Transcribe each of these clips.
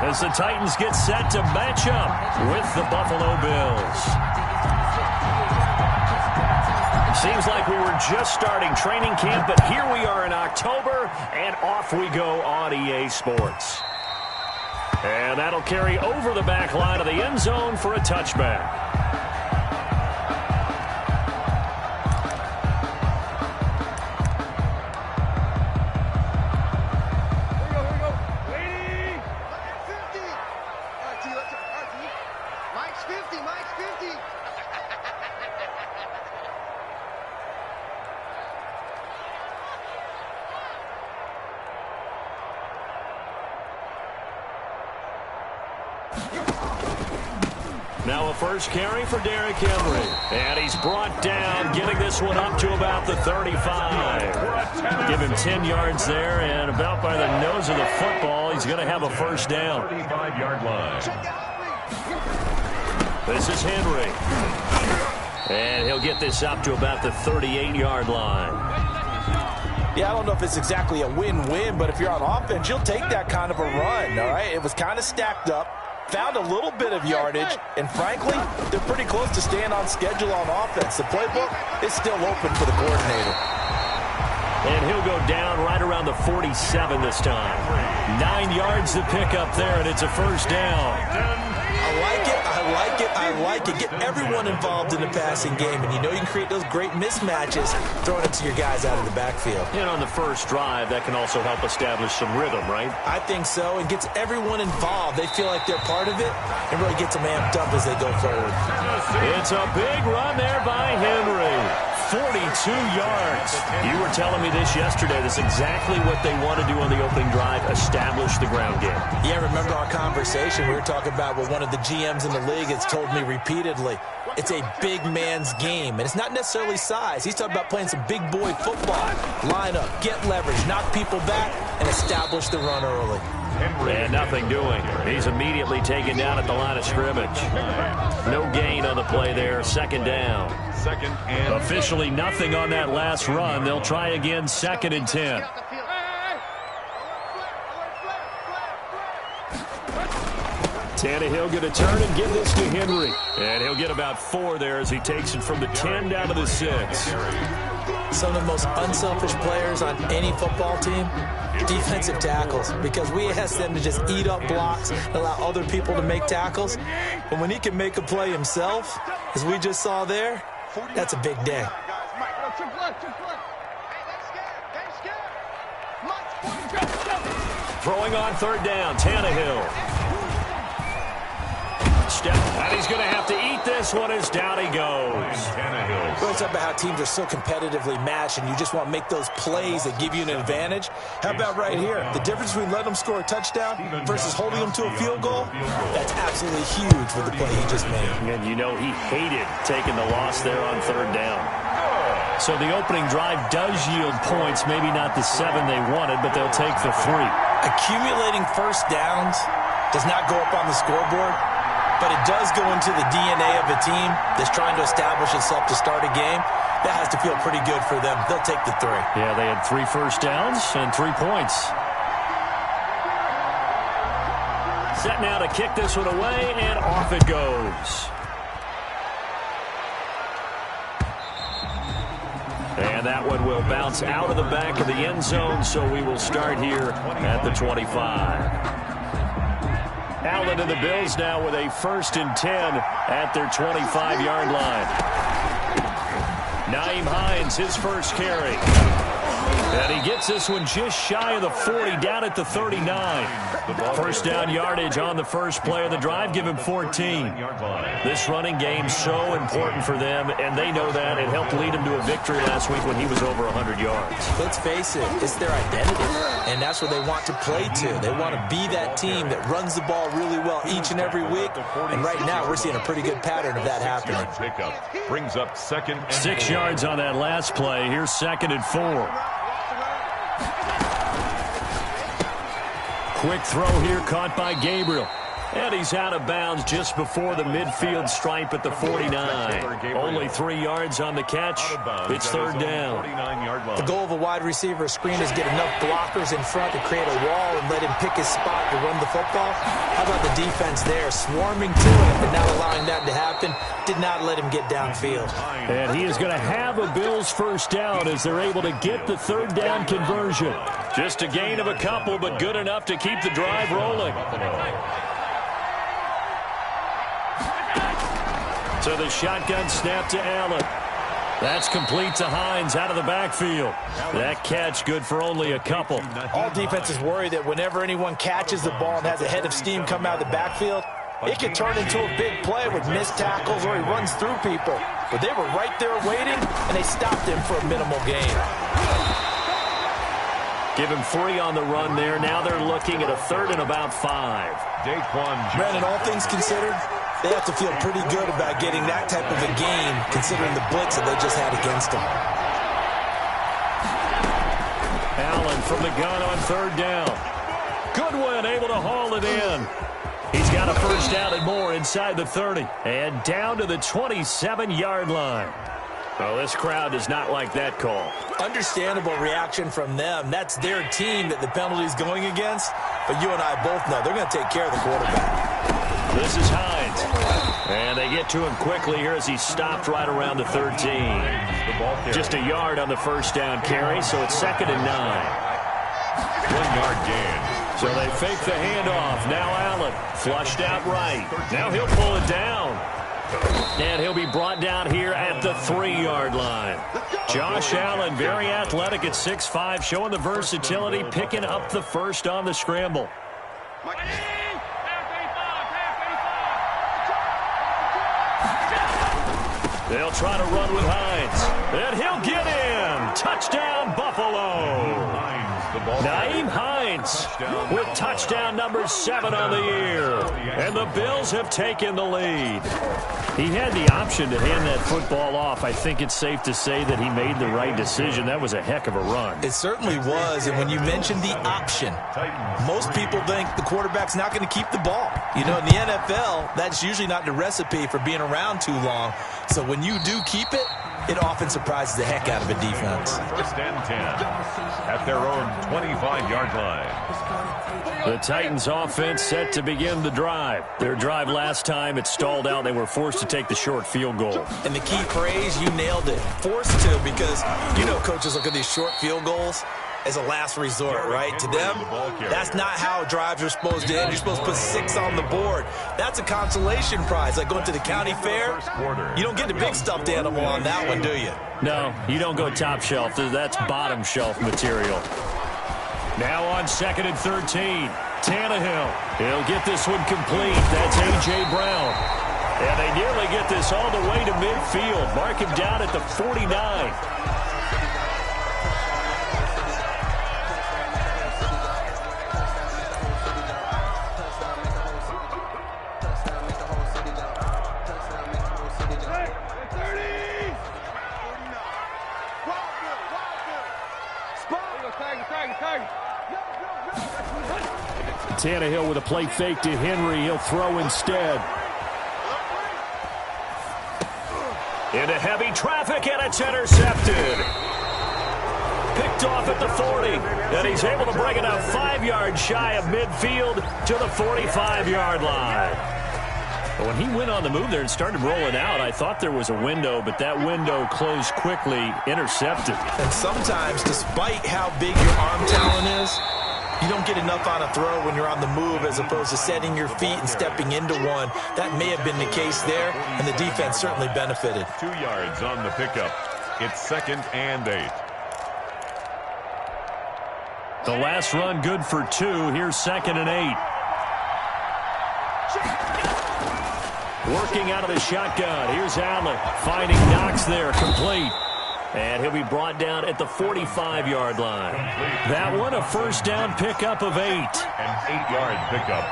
as the Titans get set to match up with the Buffalo Bills. Seems like we were just starting training camp, but here we are in October, and off we go on EA Sports. And that'll carry over the back line of the end zone for a touchback. Now a first carry for Derrick Henry. And he's brought down, getting this one up to about the 35. Give him 10 yards there, and about by the nose of the football, he's going to have a first down. 35-yard line. This is Henry. And he'll get this up to about the 38-yard line. Yeah, I don't know if it's exactly a win-win, but if you're on offense, you'll take that kind of a run, all right? It was kind of stacked up. Found a little bit of yardage, and frankly, they're pretty close to staying on schedule on offense. The playbook is still open for the coordinator. And he'll go down right around the 47 this time. 9 yards to pick up there, and it's a first down. I like it, I like it, I like it. Get everyone involved in the passing game, and you know you can create those great mismatches throwing it to your guys out of the backfield. And on the first drive, that can also help establish some rhythm, right? I think so, and gets everyone involved. They feel like they're part of it, and really gets them amped up as they go forward. It's a big run there by Henry. 42 yards. You were telling me this yesterday. That's exactly what they want to do on the opening drive, establish the ground game. Yeah, remember our conversation? We were talking about what one of the GMs in the league has told me repeatedly. It's a big man's game, and it's not necessarily size. He's talking about playing some big boy football. Line up, get leverage, knock people back, and establish the run early. And nothing doing. He's immediately taken down at the line of scrimmage. No gain on the play there. Second down. Officially nothing on that last run. They'll try again, 2nd and 10. Tannehill going to turn and give this to Henry. And he'll get about 4 there as he takes it from the 10 down to the 6. Some of the most unselfish players on any football team, defensive tackles, because we ask them to just eat up blocks and allow other people to make tackles. But when he can make a play himself, as we just saw there, that's a big day. Throwing on 3rd down, Tannehill. Step, and he's going to have to eat this one as down he goes. We're talking about how teams are so competitively matched, and you just want to make those plays that give you an advantage. How about right here? The difference between letting them score a touchdown versus holding them to a field goal, that's absolutely huge with the play he just made. And you know he hated taking the loss there on 3rd down. So the opening drive does yield points, maybe not the 7 they wanted, but they'll take the 3. Accumulating first downs does not go up on the scoreboard, but it does go into the DNA of a team that's trying to establish itself to start a game. That has to feel pretty good for them. They'll take the 3. Yeah, they had 3 first downs and 3 points. Set now to kick this one away, and off it goes. And that one will bounce out of the back of the end zone, so we will start here at the 25. Allen and the Bills now with a 1st and 10 at their 25-yard line. Nyheim Hines, his first carry. And he gets this one just shy of the 40, down at the 39. First down yardage on the first play of the drive, give him 14. This running game so important for them, and they know that. It helped lead him to a victory last week when he was over 100 yards. Let's face it, it's their identity, and that's what they want to play to. They want to be that team that runs the ball really well each and every week, and right now we're seeing a pretty good pattern of that happening. Brings up 2nd and 6 yards on that last play. Here's 2nd and 4. Quick throw here, caught by Gabriel. And he's out of bounds just before the midfield stripe at the 49. Only 3 yards on the catch. It's 3rd down. The goal of a wide receiver screen is get enough blockers in front to create a wall and let him pick his spot to run the football. How defense there, swarming to him, but not allowing that to happen. Did not let him get downfield. And he is going to have a Bills first down as they're able to get the third down conversion. Just a gain of a couple, but good enough to keep the drive rolling. So the shotgun snap to Allen. That's complete to Hines out of the backfield. That catch good for only a couple. All defenses worry that whenever anyone catches the ball and has a head of steam come out of the backfield, it can turn into a big play with missed tackles or he runs through people. But they were right there waiting, and they stopped him for a minimal gain. Give him 3 on the run there. Now they're looking at a third and about 5. Brandon, all things considered, they have to feel pretty good about getting that type of a gain, considering the blitz that they just had against them. Allen from the gun on third down. Goodwin able to haul it in. He's got a first down and more inside the 30. And down to the 27-yard line. Oh, this crowd does not like that call. Understandable reaction from them. That's their team that the penalty's going against. But you and I both know they're going to take care of the quarterback. This is Hines. And they get to him quickly here as he stopped right around the 13. Just a yard on the first down carry, so it's 2nd and 9. 1-yard gain. So they fake the handoff. Now Allen flushed out right. Now he'll pull it down. And he'll be brought down here at the 3-yard line. Josh Allen, very athletic at 6'5", showing the versatility, picking up the first on the scramble. They'll try to run with Hines. And he'll get in. Touchdown, Buffalo. Nyheim Hines with touchdown number 7 on the year. And the Bills have taken the lead. He had the option to hand that football off. I think it's safe to say that he made the right decision. That was a heck of a run. It certainly was. And when you mentioned the option, most people think the quarterback's not going to keep the ball. You know, in the NFL, that's usually not the recipe for being around too long. So when you do keep it, it often surprises the heck out of a defense. 1st and 10 at their own 25-yard line. The Titans offense set to begin the drive. Their drive last time, it stalled out. They were forced to take the short field goal. And the key phrase, you nailed it. Forced to, because you know coaches look at these short field goals as a last resort, right? To them, that's not how drives are supposed to end. You're supposed to put 6 on the board. That's a consolation prize, like going to the county fair. You don't get the big stuffed animal on that one, do you? No, you don't go top shelf. That's bottom shelf material. Now on 2nd and 13, Tannehill. He'll get this one complete. That's A.J. Brown. And they nearly get this all the way to midfield. Mark him down at the 49. Tannehill with a play fake to Henry. He'll throw instead. Into heavy traffic, and it's intercepted. Picked off at the 40. And he's able to bring it out 5 yards shy of midfield to the 45-yard line. When he went on the move there and started rolling out, I thought there was a window, but that window closed quickly, intercepted. And sometimes, despite how big your arm talent is, you don't get enough on a throw when you're on the move as opposed to setting your feet and stepping into one. That may have been the case there, and the defense certainly benefited. 2 yards on the pickup. It's 2nd and 8. The last run good for 2. Here's 2nd and 8. Working out of the shotgun. Here's Allen finding Knox there, complete. And he'll be brought down at the 45-yard line. That one, a first down pickup of 8. An 8-yard pickup.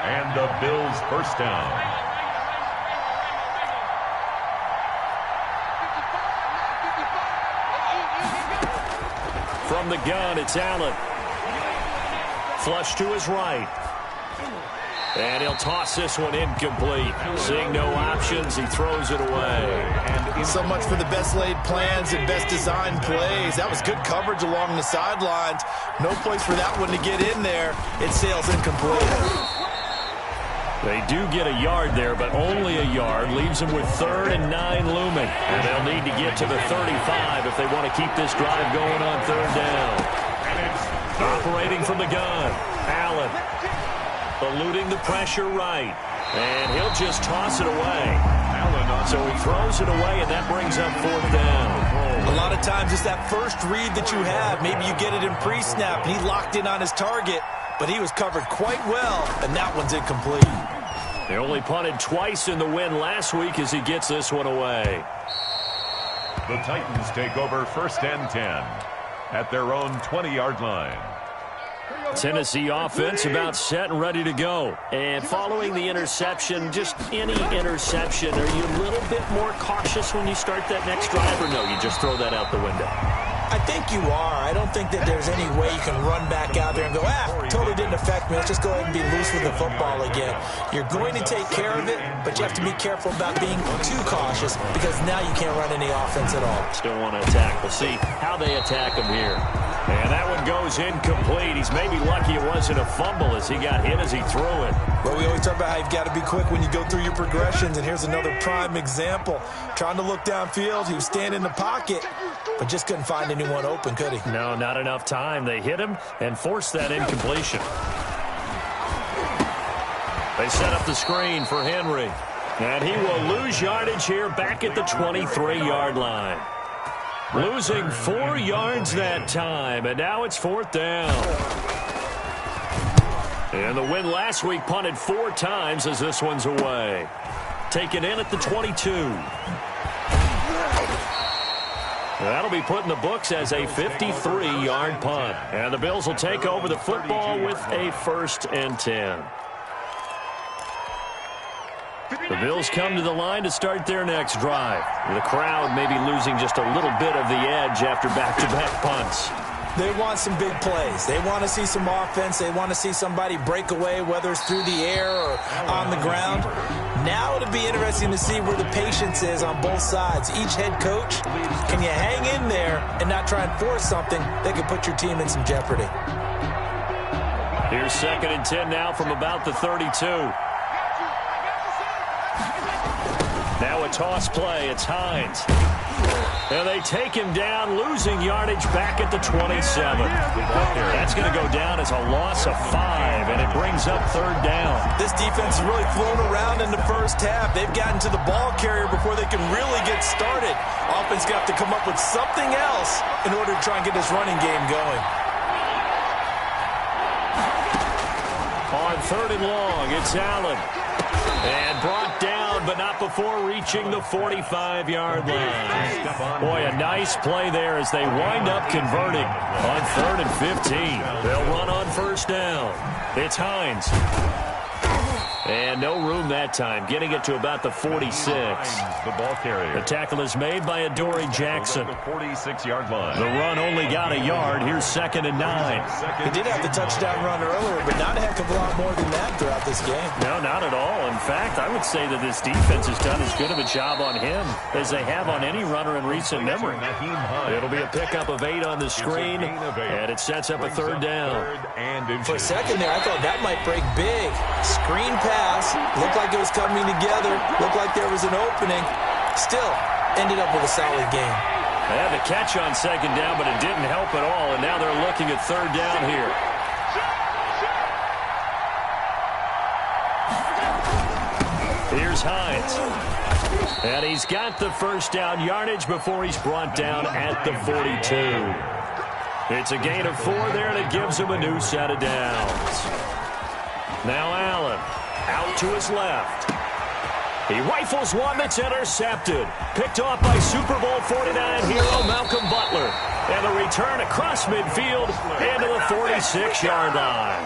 And the Bills first down. From the gun, it's Allen. Flush to his right. And he'll toss this one incomplete. Seeing no options, he throws it away. And so much for the best laid plans and best designed plays. That was good coverage along the sidelines. No place for that one to get in there. It sails incomplete. They do get a yard there, but only a yard. Leaves them with 3rd and 9 looming. And they'll need to get to the 35 if they want to keep this drive going on 3rd down. Operating from the gun, Allen. Eluding the pressure right. And he'll just toss it away. So he throws it away, and that brings up 4th down. A lot of times it's that first read that you have. Maybe you get it in pre-snap, and he locked in on his target. But he was covered quite well, and that one's incomplete. They only punted twice in the win last week as he gets this one away. The Titans take over 1st and 10 at their own 20-yard line. Tennessee offense about set and ready to go. And following the interception, just any interception, are you a little bit more cautious when you start that next drive, or no, you just throw that out the window? I think you are. I don't think that there's any way you can run back out there and go, totally didn't affect me. Let's just go ahead and be loose with the football again. You're going to take care of it, but you have to be careful about being too cautious because now you can't run any offense at all. Still want to attack. We'll see how they attack him here. And that one goes incomplete. He's maybe lucky it wasn't a fumble as he got hit as he threw it. Well, we always talk about how you've got to be quick when you go through your progressions, and here's another prime example. Trying to look downfield, he was standing in the pocket, but just couldn't find anyone open, could he? No, not enough time. They hit him and forced that incompletion. They set up the screen for Henry. And he will lose yardage here back at the 23-yard line. Losing 4 yards that time, and now it's 4th down. And the win last week punted 4 times as this one's away. Taken in at the 22. That'll be put in the books as a 53-yard punt. And the Bills will take over the football with a 1st and 10. The Bills come to the line to start their next drive. The crowd may be losing just a little bit of the edge after back-to-back punts. They want some big plays. They want to see some offense. They want to see somebody break away, whether it's through the air or on the ground. Now it'll be interesting to see where the patience is on both sides. Each head coach, can you hang in there and not try and force something that could put your team in some jeopardy? Here's 2nd and 10 now from about the 32. Now a toss play. It's Hines. And they take him down, losing yardage back at the 27. That's going to go down as a loss of 5, and it brings up 3rd down. This defense has really flown around in the first half. They've gotten to the ball carrier before they can really get started. Offense got to come up with something else in order to try and get this running game going. On 3rd and long, it's Allen. And brought down, but not before reaching the 45-yard line. Boy, a nice play there as they wind up converting on 3rd and 15. They'll run on 1st down. It's Hines. And no room that time, getting it to about the 46. The ball carrier. The tackle is made by Adoree Jackson. The 46-yard line. The run only got a yard. Here's 2nd and 9. He did have the touchdown run earlier, but not a heck of a lot more than that throughout this game. No, not at all. In fact, I would say that this defense has done as good of a job on him as they have on any runner in recent memory. It'll be a pickup of 8 on the screen, and it sets up a 3rd down. For a second there, I thought that might break big. Screen pass. Looked like it was coming together. Looked like there was an opening. Still, ended up with a solid game. They had the catch on 2nd down, but it didn't help at all, and now they're looking at 3rd down here. Here's Hines. And he's got the 1st down yardage before he's brought down at the 42. It's a gain of 4 there, and it gives him a new set of downs. Now Allen. Out to his left. He rifles one that's intercepted. Picked off by Super Bowl 49 hero Malcolm Butler. And the return across midfield into the 46-yard line.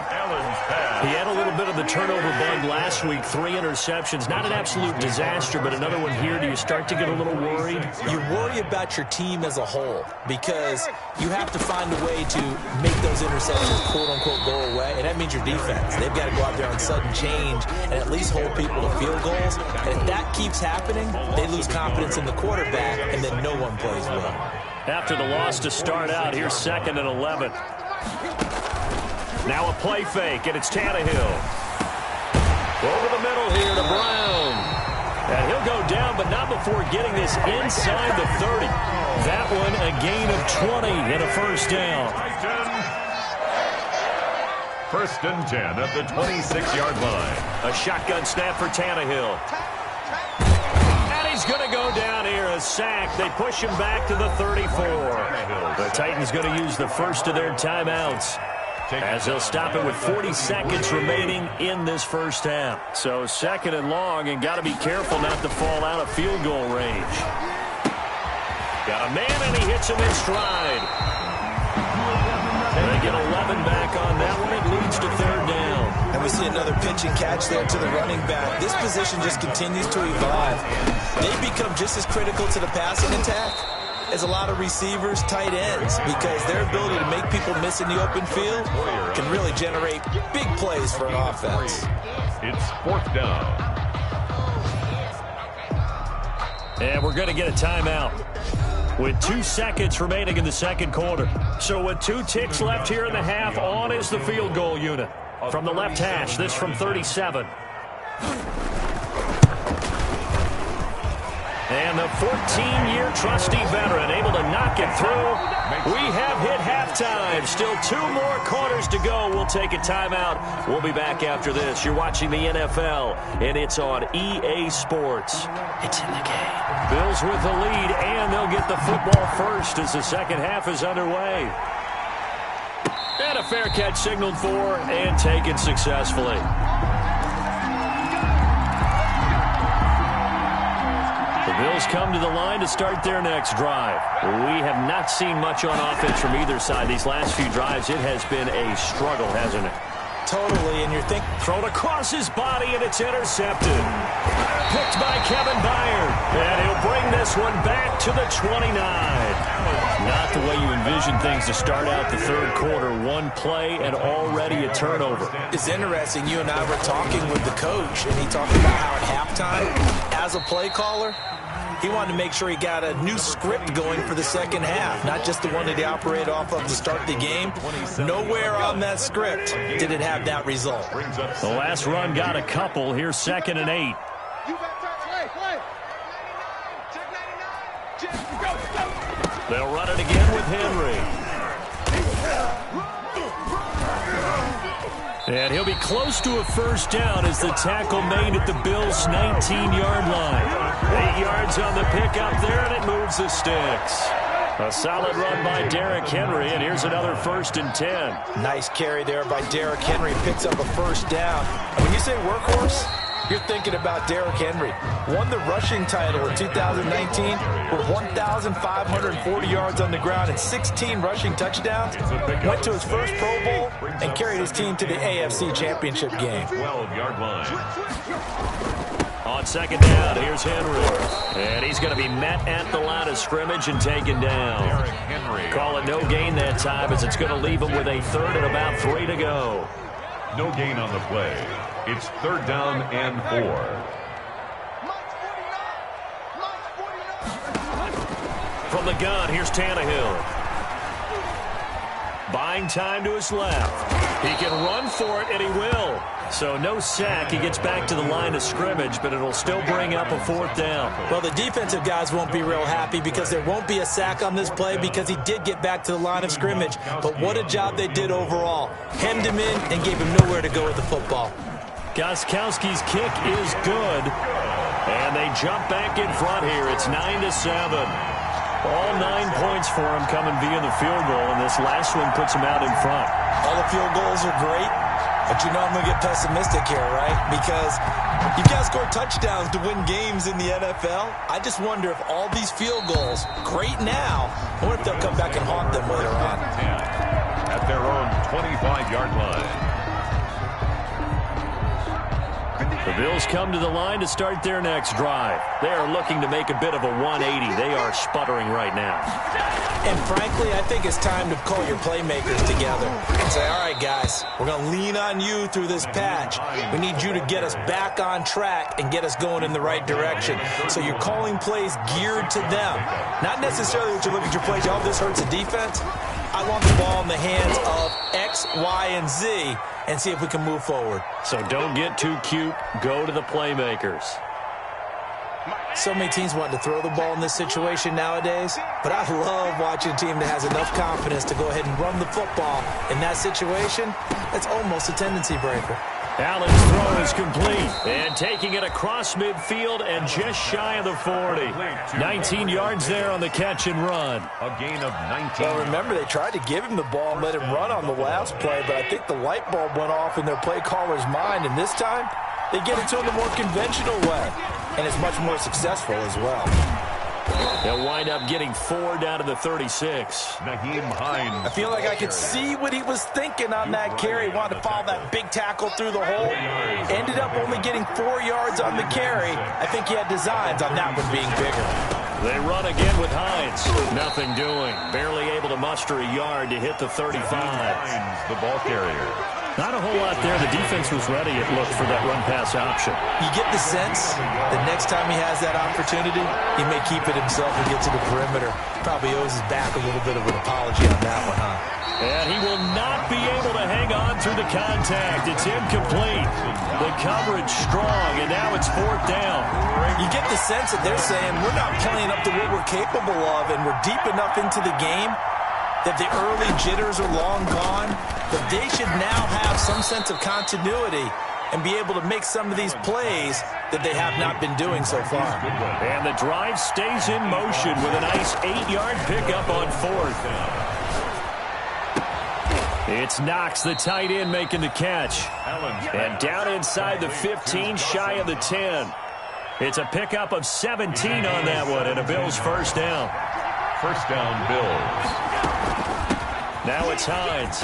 He had a little bit of the turnover bug last week. 3 interceptions. Not an absolute disaster, but another one here. Do you start to get a little worried? You worry about your team as a whole because you have to find a way to make those interceptions, quote-unquote, go away. And that means your defense. They've got to go out there on sudden change and at least hold people to field goals. And if that keeps happening, they lose confidence in the quarterback, and then no one plays well. After the loss to start out, here's 2nd and 11. Now a play fake, and it's Tannehill. Over the middle here to Brown. And he'll go down, but not before getting this inside the 30. That one a gain of 20 and a first down. First and 10 at the 26-yard line. A shotgun snap for Tannehill. And he's going to go down here, a sack. They push him back to the 34. The Titans going to use the first of their timeouts, as they'll stop it with 40 seconds remaining in this first half. So second and long, and got to be careful not to fall out of field goal range. Got a man, and he hits him in stride. They get 11 back on that one. It leads to third down. And we see another pitch and catch there to the running back. This position just continues to evolve. They become just as critical to the passing attack as a lot of receivers, tight ends, because their ability to make people miss in the open field can really generate big plays for an offense. It's fourth down. And we're going to get a timeout with 2 seconds remaining in the second quarter. So with 2 ticks left here in the half, on is the field goal unit. From the left hash, this from 37. And the 14-year trusty veteran able to knock it through. We have hit halftime. Still 2 more quarters to go. We'll take a timeout. We'll be back after this. You're watching the NFL, and it's on EA Sports. It's in the game. Bills with the lead, and they'll get the football first as the second half is underway. And a fair catch signaled for and taken successfully. The Bills come to the line to start their next drive. We have not seen much on offense from either side. These last few drives, it has been a struggle, hasn't it? Totally, and you're thinking... Thrown across his body, and it's intercepted. Picked by Kevin Byard. And he'll bring this one back to the 29. Not the way you envision things to start out the third quarter. One play and already a turnover. It's interesting. You and I were talking with the coach, and he talked about how at halftime, as a play caller, he wanted to make sure he got a new script going for the second half, not just the one that he operated off of to start the game. Nowhere on that script did it have that result. The last run got a couple. Here's 2nd and 8. They'll run it again with Henry. And he'll be close to a first down as the tackle made at the Bills' 19-yard line. 8 yards on the pickup there, and it moves the sticks. A solid run by Derrick Henry, and here's another 1st and 10. Nice carry there by Derrick Henry. Picks up a first down. And when you say workhorse, you're thinking about Derrick Henry. Won the rushing title in 2019 with 1,540 yards on the ground and 16 rushing touchdowns. Went to his first Pro Bowl and carried his team to the AFC Championship game. 12-yard line. On second down, here's Henry. And he's going to be met at the line of scrimmage and taken down. Call it no gain that time, as it's going to leave him with a third and about 3 to go. No gain on the play. It's third down and 4. From the gun, here's Tannehill. Buying time to his left. He can run for it, and he will. So no sack. He gets back to the line of scrimmage, but it'll still bring up a 4th down. Well, the defensive guys won't be real happy because there won't be a sack on this play because he did get back to the line of scrimmage. But what a job they did overall. Hemmed him in and gave him nowhere to go with the football. Gostkowski's kick is good, and they jump back in front here. It's 9-7. All 9 points for him coming via the field goal, and this last one puts him out in front. All the field goals are great, but you know I'm going to get pessimistic here, right? Because you've got to score touchdowns to win games in the NFL. I just wonder if all these field goals, great now, I wonder if they'll come back and haunt them later on. At their own 25-yard line. The Bills come to the line to start their next drive. They are looking to make a bit of a 180. They are sputtering right now. And frankly, I think it's time to call your playmakers together and say, all right, guys, we're going to lean on you through this patch. We need you to get us back on track and get us going in the right direction. So you're calling plays geared to them. Not necessarily that you look at your plays, oh, this hurts the defense. I I want the ball in the hands of X, Y, and Z and see if we can move forward. So don't get too cute. Go to the playmakers. So many teams want to throw the ball in this situation nowadays, but I love watching a team that has enough confidence to go ahead and run the football. In that situation, it's almost a tendency breaker. Allen's throw is complete, and taking it across midfield and just shy of the 40. 19 yards there on the catch and run. A gain of 19. Well, remember, they tried to give him the ball and let him run on the last play, but I think the light bulb went off in their play caller's mind, and this time they get it to him the more conventional way, and it's much more successful as well. They'll wind up getting 4 down to the 36. Naheem Hines. I feel like I could see what he was thinking on that carry. Wanted to follow that big tackle through the hole. Ended up only getting 4 yards on the carry. I think he had designs on that one being bigger. They run again with Hines. Nothing doing. Barely able to muster a yard to hit the 35. Hines, the ball carrier. Not a whole lot there. The defense was ready, it looked, for that run-pass option. You get the sense that next time he has that opportunity, he may keep it himself and get to the perimeter. Probably owes his back a little bit of an apology on that one, huh? And he will not be able to hang on through the contact. It's incomplete. The coverage strong, and now it's 4th down. You get the sense that they're saying we're not playing up to what we're capable of, and we're deep enough into the game that the early jitters are long gone, but they should now have some sense of continuity and be able to make some of these plays that they have not been doing so far. And the drive stays in motion with a nice 8-yard pickup on 4th. It's Knox, the tight end, making the catch. And down inside the 15, shy of the 10. It's a pickup of 17 on that one, and a Bills first down. First down, Bills. Now it's Hines.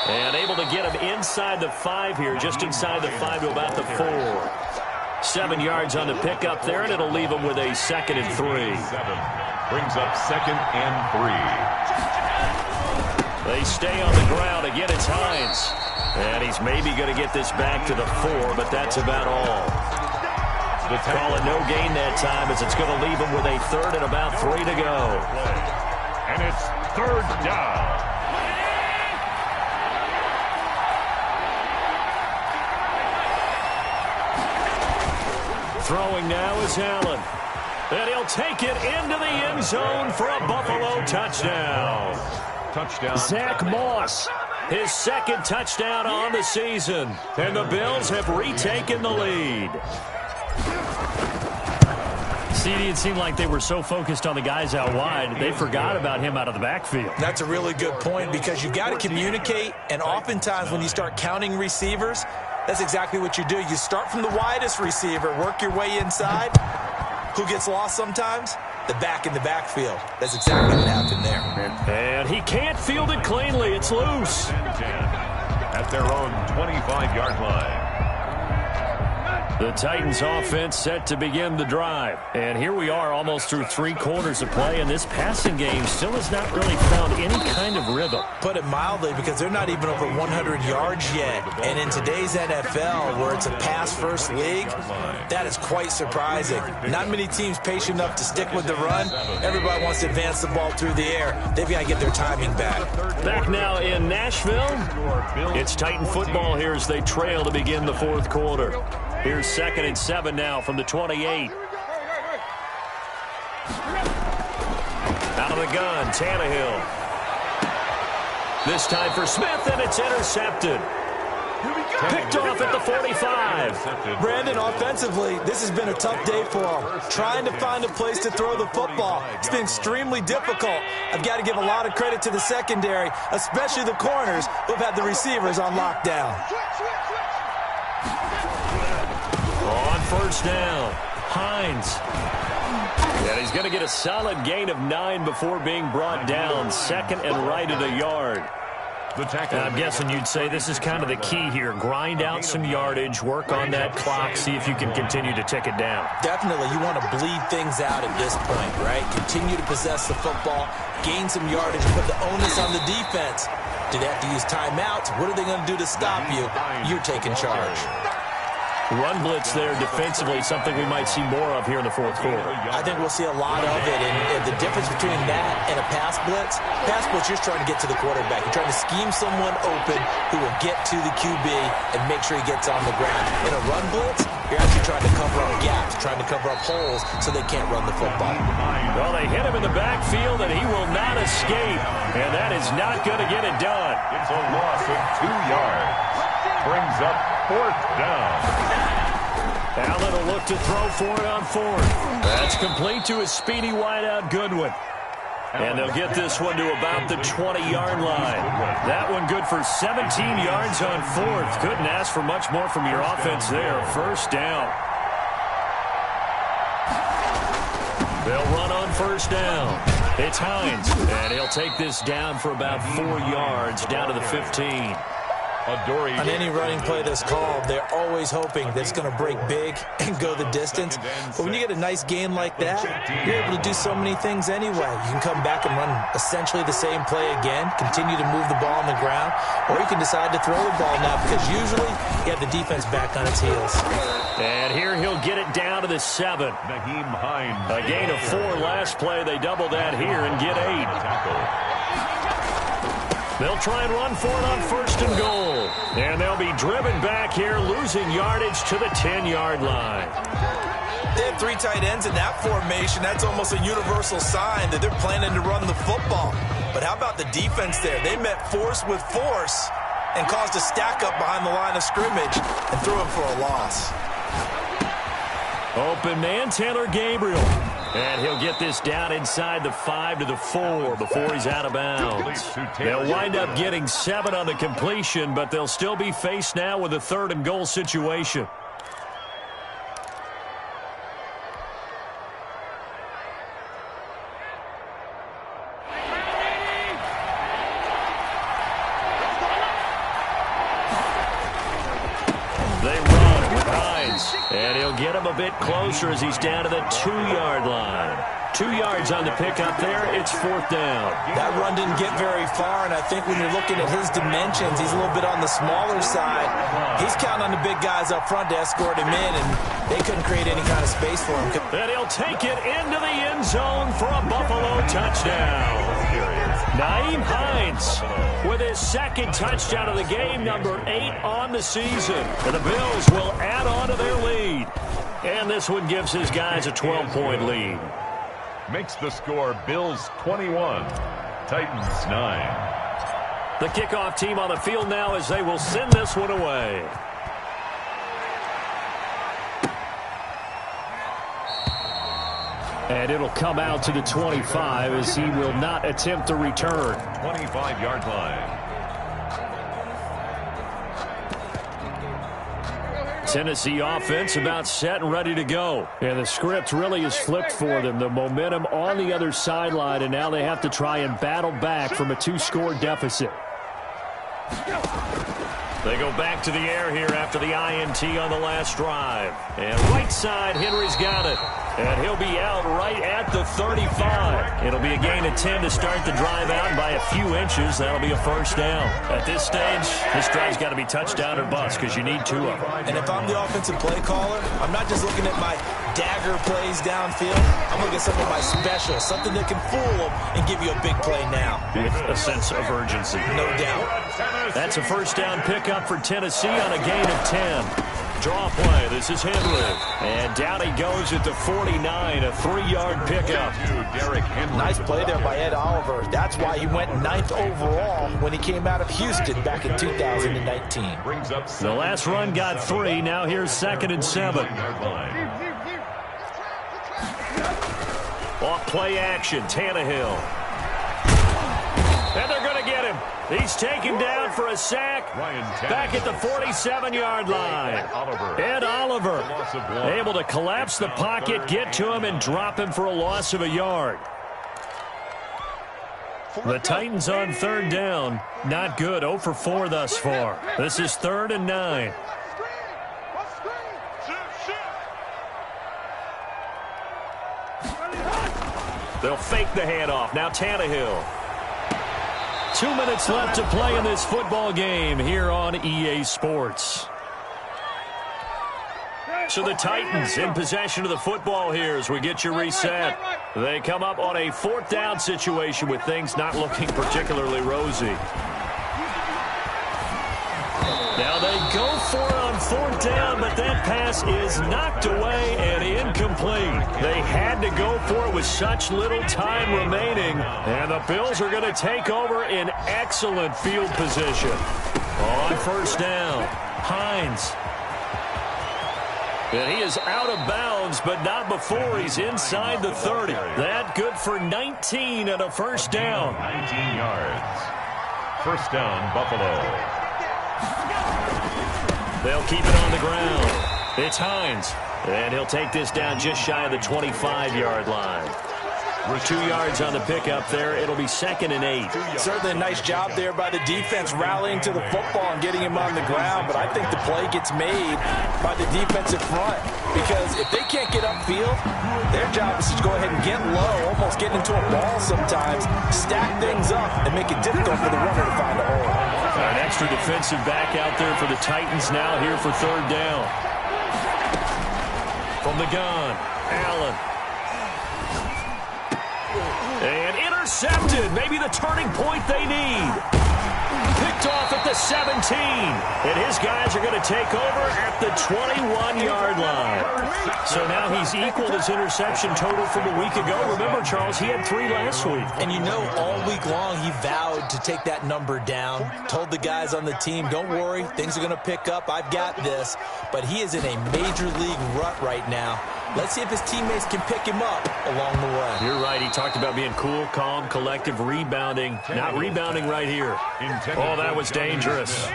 And able to get him inside the 5 here, just inside the 5 to about the 4. 7 yards on the pickup there, and it'll leave him with a 2nd and 3. Brings up 2nd and 3. They stay on the ground. Again, it's Hines. And he's maybe going to get this back to the 4, but that's about all. Call it no gain that time, as it's going to leave him with a 3rd and about 3 to go. And it's 3rd down. Throwing now is Allen. And he'll take it into the end zone for a Buffalo touchdown. Touchdown. Zach Moss, his 2nd touchdown on the season. And the Bills have retaken the lead. CD, it seemed like they were so focused on the guys out wide, they forgot about him out of the backfield. That's a really good point, because you got to communicate, and oftentimes when you start counting receivers, that's exactly what you do. You start from the widest receiver, work your way inside. Who gets lost sometimes? The back in the backfield. That's exactly what happened there. And he can't field it cleanly. It's loose. At their own 25-yard line. The Titans offense set to begin the drive. And here we are almost through 3 quarters of play, and this passing game still has not really found any kind of rhythm. Put it mildly, because they're not even over 100 yards yet. And in today's NFL, where it's a pass-first league, that is quite surprising. Not many teams patient enough to stick with the run. Everybody wants to advance the ball through the air. They've got to get their timing back. Back now in Nashville, it's Titan football here as they trail to begin the 4th quarter. Here's 2nd and 7 now from the 28. Out of the gun, Tannehill. This time for Smith, and it's intercepted. Picked off at the 45. Brandon, offensively, this has been a tough day for him. Trying to find a place to throw the football. It's been extremely difficult. I've got to give a lot of credit to the secondary, especially the corners who've had the receivers on lockdown. On first down, Hines. And he's going to get a solid gain of 9 before being brought down. 2nd and right at a yard. And I'm guessing you'd say this is kind of the key here. Grind out some yardage, work on that clock, see if you can continue to tick it down. Definitely. You want to bleed things out at this point, right? Continue to possess the football, gain some yardage, put the onus on the defense. Do they have to use timeouts? What are they going to do to stop you? You're taking charge. Run blitz there defensively, something we might see more of here in the fourth quarter. I think we'll see a lot of it, and the difference between that and a pass blitz, you're just trying to get to the quarterback. You're trying to scheme someone open who will get to the QB and make sure he gets on the ground. In a run blitz, you're actually trying to cover up gaps, trying to cover up holes so they can't run the football. Well, they hit him in the backfield, and he will not escape, and that is not going to get it done. It's a loss of 2 yards. Brings up fourth down. Allen will look to throw for it on fourth. That's complete to his speedy wideout Goodwin. And they'll get this one to about the 20-yard line. That one good for 17 yards on fourth. Couldn't ask for much more from your offense there. First down. They'll run on first down. It's Hines, and he'll take this down for about 4 yards, down to the 15. On any running play that's called, they're always hoping that it's going to break big and go the distance. But when you get a nice gain like that, you're able to do so many things anyway. You can come back and run essentially the same play again, continue to move the ball on the ground, or you can decide to throw the ball now because usually you have the defense back on its heels. And here he'll get it down to the 7. A gain of 4 last play. They double that here and get 8. They'll try and run for it on first and goal. And they'll be driven back here, losing yardage to the 10-yard line. They have 3 tight ends in that formation. That's almost a universal sign that they're planning to run the football. But how about the defense there? They met force with force and caused a stack up behind the line of scrimmage and threw him for a loss. Open man, Taylor Gabriel. And he'll get this down inside the 5 to the 4 before he's out of bounds. They'll wind up getting 7 on the completion, but they'll still be faced now with a 3rd and goal situation. They run with Hines, and he'll get him a bit closer as he's down to the 2-yard line. 2 yards on the pickup there. It's 4th down. That run didn't get very far, and I think when you're looking at his dimensions, he's a little bit on the smaller side. He's counting on the big guys up front to escort him in, and they couldn't create any kind of space for him. And he'll take it into the end zone for a Buffalo touchdown. Nyheim Hines with his 2nd touchdown of the game, number 8 on the season. And the Bills will add on to their lead. And this one gives his guys a 12-point lead. Makes the score Bills 21, Titans 9. The kickoff team on the field now as they will send this one away. And it'll come out to the 25 as he will not attempt to return. 25-yard line. Tennessee offense about set and ready to go. And the script really is flipped for them. The momentum on the other sideline, and now they have to try and battle back from a 2-score deficit. They go back to the air here after the INT on the last drive. And right side, Henry's got it. And he'll be out right at the 35. It'll be a gain of 10 to start the drive out, and by a few inches, that'll be a first down. At this stage, this drive's got to be touchdown or bust because you need 2 of them. And if I'm the offensive play caller, I'm not just looking at my dagger plays downfield. I'm looking at some of my specials, something that can fool them and give you a big play now. With a sense of urgency. No doubt. That's a first down pickup for Tennessee on a gain of 10. Draw play. This is Henry. And down he goes at the 49, a 3-yard pickup. Nice play there by Ed Oliver. That's why he went 9th overall when he came out of Houston back in 2019. The last run got 3. Now here's 2nd and 7. Off play action, Tannehill. And they're going to get him. He's taken down for a sack back at the 47-yard line. Ed Oliver able to collapse the pocket, get to him, and drop him for a loss of a yard. The Titans on 3rd down. Not good. 0 for 4 thus far. This is 3rd and 9. They'll fake the handoff. Now Tannehill. 2 minutes left to play in this football game here on EA Sports. So the Titans in possession of the football here as we get you reset. They come up on a 4th down situation with things not looking particularly rosy. Now they go for it on 4th down, but that pass is knocked away and incomplete. They had to go for it with such little time remaining, and the Bills are going to take over in excellent field position. On 1st down, Hines. And he is out of bounds, but not before he's inside the 30. That good for 19 and a 1st down. 19 yards. 1st down, Buffalo. They'll keep it on the ground. It's Hines. And he'll take this down just shy of the 25-yard line. We're 2 yards on the pickup there. It'll be 2nd and 8. Certainly a nice job there by the defense rallying to the football and getting him on the ground. But I think the play gets made by the defensive front. Because if they can't get upfield, their job is to go ahead and get low, almost get into a ball sometimes, stack things up, and make it difficult for the runner to find a hole. An extra defensive back out there for the Titans now here for 3rd down. From the gun, Allen. And intercepted. Maybe the turning point they need. Picked off at the 17. And his guys are going to take over at the 21-yard line. So now he's equaled his interception total from a week ago. Remember, Charles, he had 3 last week. And you know, all week long he vowed to take that number down. Told the guys on the team, don't worry, things are going to pick up. I've got this. But he is in a major league rut right now. Let's see if his teammates can pick him up along the way. You're right. He talked about being cool, calm, collective, rebounding. Not rebounding right here. Oh, that was dangerous.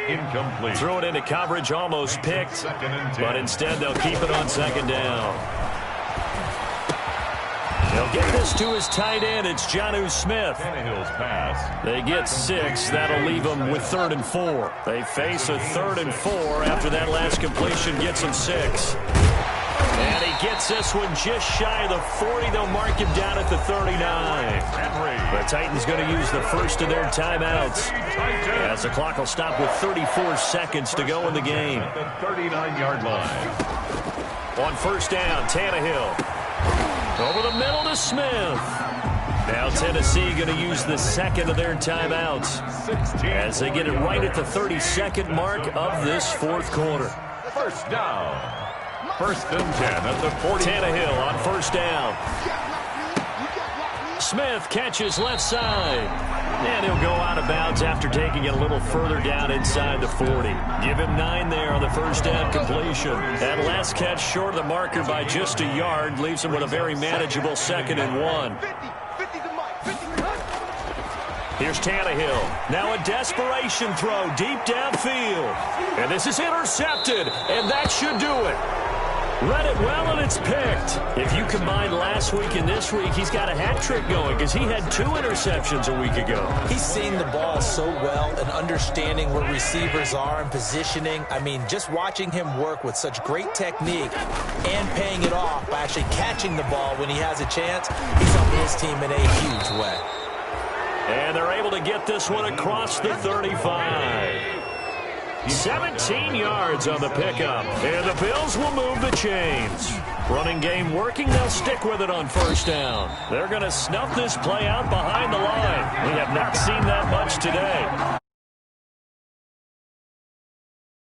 Incomplete. Threw it into coverage, almost picked. But instead, they'll keep it on 2nd down. They'll get this to his tight end. It's Jonnu Smith. Tannehill's pass. They get 6. That'll leave them with 3rd and 4. They face a 3rd and 4 after that last completion gets them 6. And he gets this one just shy of the 40. They'll mark him down at the 39. The Titans going to use the first of their timeouts, as the clock will stop with 34 seconds to go in the game. The 39-yard line. On 1st down, Tannehill. Over the middle to Smith. Now Tennessee going to use the 2nd of their timeouts as they get it right at the 32nd mark of this 4th quarter. 1st down. 1st and 10 at the 40. Tannehill on 1st down. Smith catches left side. And he'll go out of bounds after taking it a little further down inside the 40. Give him 9 there on the 1st down completion. That last catch short of the marker by just a yard leaves him with a very manageable 2nd and 1. Here's Tannehill. Now a desperation throw deep downfield. And this is intercepted. And that should do it. Read it well, and it's picked. If you combine last week and this week, he's got a hat trick going because he had 2 interceptions a week ago. He's seeing the ball so well and understanding where receivers are and positioning. I mean, just watching him work with such great technique and paying it off by actually catching the ball when he has a chance, he's helping his team in a huge way. And they're able to get this one across the 35. 17 yards on the pickup. And the Bills will move the chains. Running game working. They'll stick with it on 1st down. They're going to snuff this play out behind the line. We have not seen that much today.